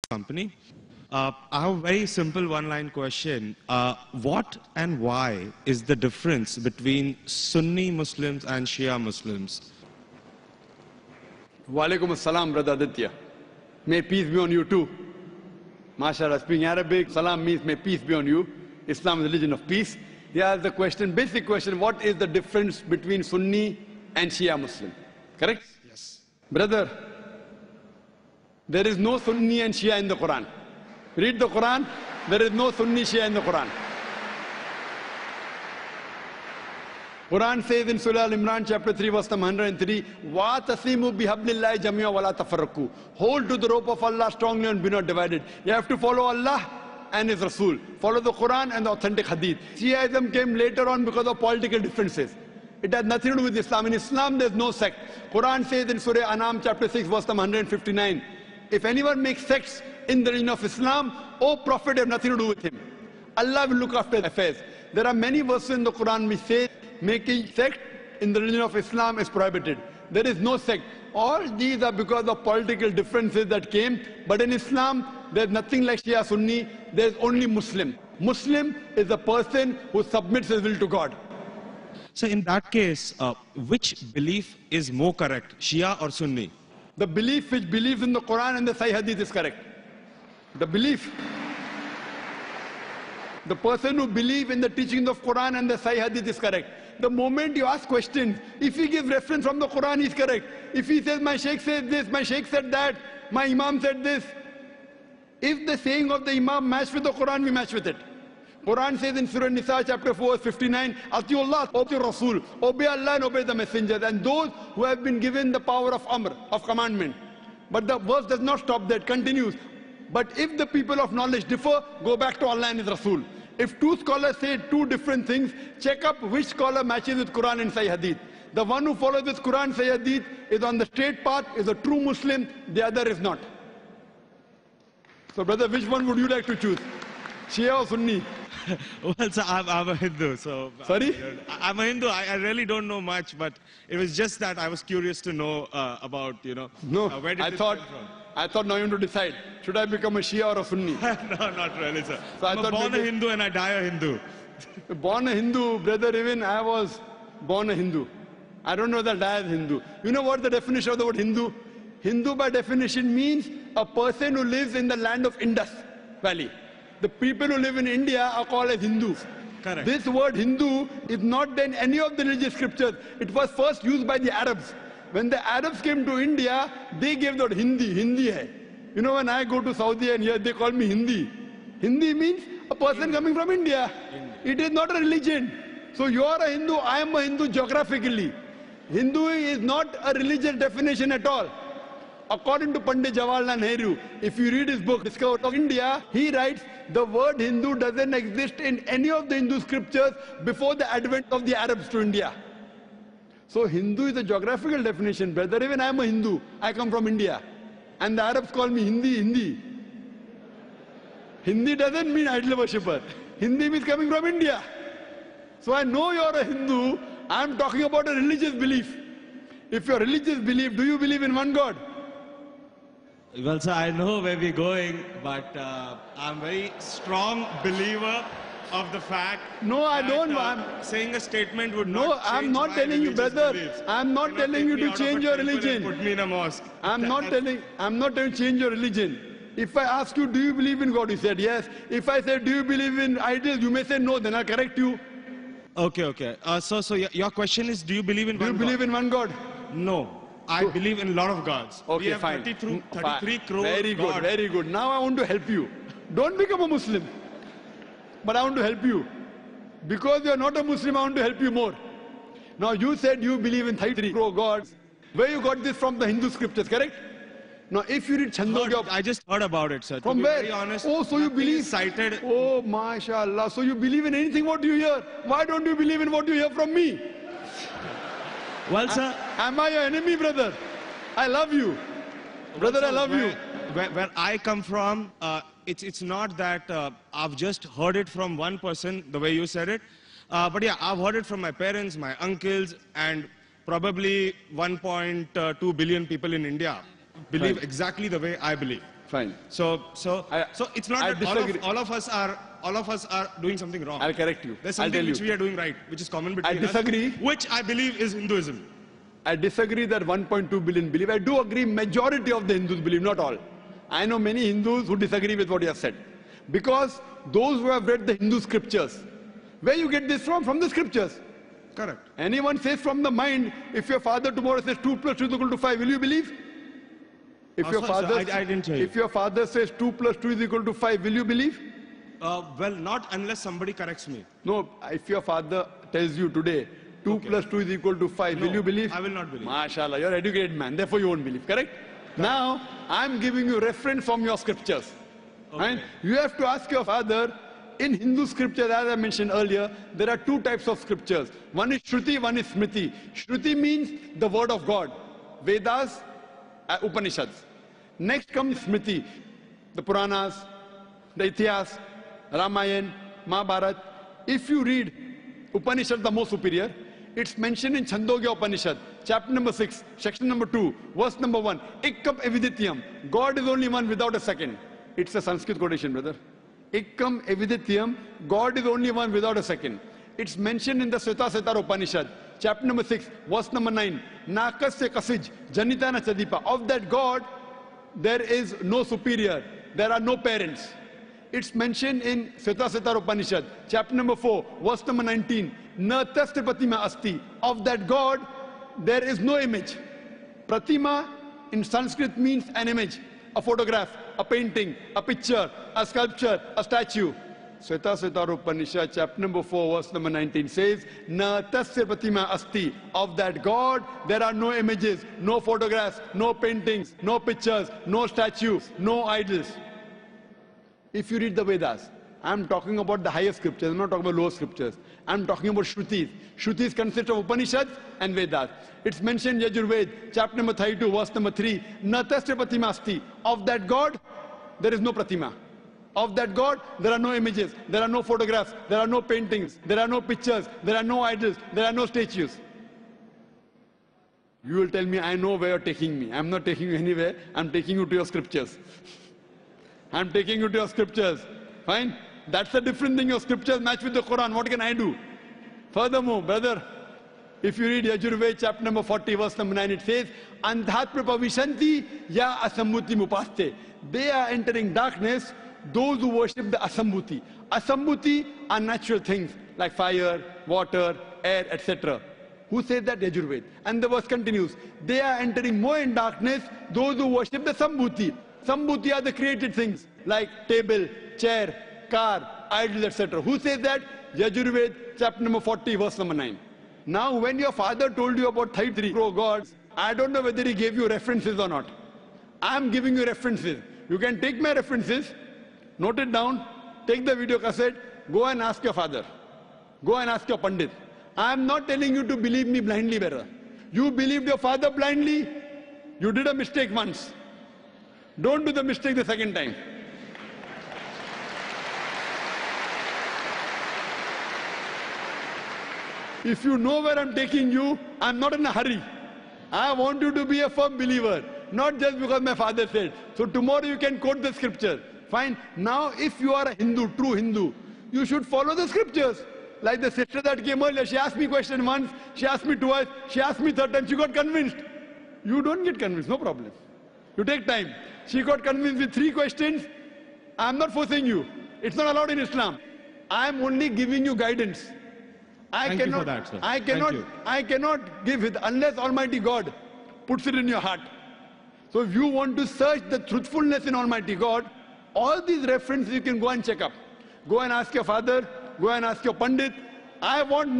company. I have a very simple one-line question. What and why is the difference between Sunni Muslims and Shia Muslims? Walaikum assalam, brother Aditya. May peace be on you too. MashaAllah, speaking Arabic, salam means may peace be on you. Islam is a religion of peace. Yeah, the question, basic question, what is the difference between Sunni and Shia Muslim? Correct? Yes. Brother, there is no Sunni and Shia in the Quran. Read the Quran, there is no Sunni Shia in the Quran. Quran says in Surah Al-Imran chapter 3 verse number 103, وَاتَصِمُوا بِحَبْلِ اللَّهِ جَمِيعًا وَلَا تَفَرَّقُوا. Hold to the rope of Allah strongly and be not divided. You have to follow Allah and His Rasul. Follow the Quran and the authentic Hadith. Shiaism came later on because of political differences. It has nothing to do with Islam. In Islam there is no sect. Quran says in Surah Anam chapter 6 verse number 159, if anyone makes sects in the religion of Islam, O Prophet, have nothing to do with him. Allah will look after affairs. There are many verses in the Quran which say making sect in the religion of Islam is prohibited. There is no sect. All these are because of political differences that came. But in Islam, there is nothing like Shia Sunni. There is only Muslim. Muslim is a person who submits his will to God. So in that case, which belief is more correct, Shia or Sunni? The belief which believes in the Quran and the Sahih Hadith is correct. The belief. The person who believes in the teachings of Quran and the Sahih Hadith is correct. The moment you ask questions, if he gives reference from the Quran, he's correct. If he says, my Shaykh said this, my Shaykh said that, my Imam said this. If the saying of the Imam match with the Quran, we match with it. Quran says in Surah Nisa chapter 4 verse 59, Atiullah, obey Rasul, obey Allah and obey the messengers, and those who have been given the power of Amr, of commandment. But the verse does not stop there, it continues. But if the people of knowledge differ, go back to Allah and His Rasul. If two scholars say two different things, check up which scholar matches with Quran and Sahih Hadith. The one who follows with Quran and Sahih Hadith is on the straight path, is a true Muslim, the other is not. So brother, which one would you like to choose? Shia or Sunni? Well, sir, I'm a Hindu, so... Sorry? I'm a Hindu. I really don't know much, but it was just that I was curious to know about, No, where did I thought now you want to decide, should I become a Shia or a Sunni? No, not really, sir. So I'm born a Hindu and I die a Hindu. Born a Hindu, brother, even I was born a Hindu. I don't know that I am Hindu. You know what the definition of the word Hindu? Hindu by definition means a person who lives in the land of Indus Valley. The people who live in India are called as Hindus. Correct. This word Hindu is not in any of the religious scriptures. It was first used by the Arabs. When the Arabs came to India, they gave the word Hindi. Hindi hai. You know, when I go to Saudi and here they call me Hindi. Hindi means a person coming from India. It is not a religion. So you are a Hindu, I am a Hindu geographically. Hindu is not a religious definition at all. According to Pandit Jawaharlal Nehru, if you read his book, Discovery of India, he writes, the word Hindu doesn't exist in any of the Hindu scriptures before the advent of the Arabs to India. So Hindu is a geographical definition, brother. Even I am a Hindu. I come from India. And the Arabs call me Hindi. Hindi doesn't mean idol worshipper. Hindi means coming from India. So I know you are a Hindu. I am talking about a religious belief. If your religious belief, do you believe in one God? Well, sir, I know where we're going, but I'm a very strong believer of the fact no, I that, don't. I'm saying a statement would no, not change I'm not my telling you, religious brother. beliefs. I'm not telling you to change your religion. Put me in a mosque. I'm not telling you to change your religion. If I ask you, do you believe in God? You said yes. If I say, do you believe in idols? You may say no, then I'll correct you. Okay. So your question is, do you believe in one God? Do you believe in one God? No. I believe in a lot of gods. Okay, we have fine. 33 crore Very good, gods. very good. Now I want to help you. Don't become a Muslim. But I want to help you. Because you are not a Muslim, I want to help you more. Now you said you believe in 33 crore gods. Where you got this from the Hindu scriptures, correct? Now if you read Chandogya... I just heard about it, sir. From where? To be very honest, oh, so you believe... Cited... Oh, mashallah. So you believe in anything what you hear. Why don't you believe in what you hear from me? Well, sir... Am I your enemy, brother? I love you. Brother, I love you. Where I come from, it's not that I've just heard it from one person, the way you said it. But yeah, I've heard it from my parents, my uncles, and probably 1.2 billion people in India believe exactly the way I believe. Fine. So it's not I that disagree. all of us are doing something wrong. I'll correct you. There's I'll something tell which you. we are doing right, which is common between disagree. us, which I believe is Hinduism. I disagree that 1.2 billion believe. I do agree majority of the Hindus believe, not all. I know many Hindus who disagree with what you have said. Because those who have read the Hindu scriptures, where you get this from? From the scriptures. Correct. Anyone says from the mind, if your father tomorrow says 2 plus 2 is equal to 5, will you believe? If your father, I didn't hear you. If your father says 2 plus 2 is equal to 5, will you believe? Well, not unless somebody corrects me. No, if your father tells you today 2 plus 2 is equal to 5, No, will you believe? I will not believe. MashaAllah, you're an educated man, therefore you won't believe, correct? Now, I'm giving you reference from your scriptures. Okay. And you have to ask your father, in Hindu scriptures, as I mentioned earlier, there are two types of scriptures. One is Shruti, one is Smriti. Shruti means the word of God. Vedas, Upanishads. Next comes Smriti, the Puranas, the Itihas, Ramayana, Mahabharata. If you read Upanishad, the most superior, it's mentioned in Chandogya Upanishad, chapter number 6, section number 2, verse number 1. Ikkam evidityam. God is only one without a second. It's a Sanskrit quotation, brother. Ikkam evidityam. God is only one without a second. It's mentioned in the Svetasvatara Upanishad, chapter number 6, verse number 9. Nakasya kasij, janitana chadipa. Of that God, there is no superior. There are no parents. It's mentioned in Svetasvatara Upanishad, chapter number 4, verse number 19. Natasya pratima asti. Of that God, there is no image. Pratima in Sanskrit means an image, a photograph, a painting, a picture, a sculpture, a statue. Svetasvatara Upanishad, chapter number 4, verse number 19 says, Natasya pratima asti. Of that God, there are no images, no photographs, no paintings, no pictures, no statues, no idols. If you read the Vedas, I'm talking about the higher scriptures, I'm not talking about lower scriptures. I'm talking about Shrutis. Shrutis consist of Upanishads and Vedas. It's mentioned in Yajurved, chapter number 32, verse number 3. Natasya pratima asti. Of that God, there is no pratima. Of that God, there are no images, there are no photographs, there are no paintings, there are no pictures, there are no idols, there are no statues. You will tell me, I know where you're taking me. I'm not taking you anywhere, I'm taking you to your scriptures. I'm taking you to your scriptures. Fine? That's a different thing. Your scriptures match with the Quran. What can I do? Furthermore, brother, if you read Yajurved, chapter number 40, verse number 9, it says, Andhat prapavishanti ya asammuti mupaste. They are entering darkness, those who worship the asammuti. Asammuti are natural things like fire, water, air, etc. Who says that? Yajurved. And the verse continues, they are entering more in darkness, those who worship the sambhuti. Sambhuti are the created things like table, chair, car, idols, etc. Who says that? Yajurved, chapter number 40, verse number 9. Now, when your father told you about 33 gods, I don't know whether he gave you references or not. I'm giving you references. You can take my references, note it down, take the video cassette, go and ask your father. Go and ask your Pandit. I'm not telling you to believe me blindly, brother. You believed your father blindly, you did a mistake once. Don't do the mistake the second time. If you know where I'm taking you, I'm not in a hurry. I want you to be a firm believer, not just because my father said. So tomorrow you can quote the scripture. Fine. Now if you are a Hindu, true Hindu, you should follow the scriptures. Like the sister that came earlier, she asked me question once, she asked me twice, she asked me third time, she got convinced. You don't get convinced, no problem. You take time. She got convinced with 3 questions. I'm not forcing you. It's not allowed in Islam. I'm only giving you guidance. Thank you for that, sir. I cannot give it unless Almighty God puts it in your heart. So if you want to search the truthfulness in Almighty God, all these references you can go and check up. Go and ask your father, go and ask your Pandit. I want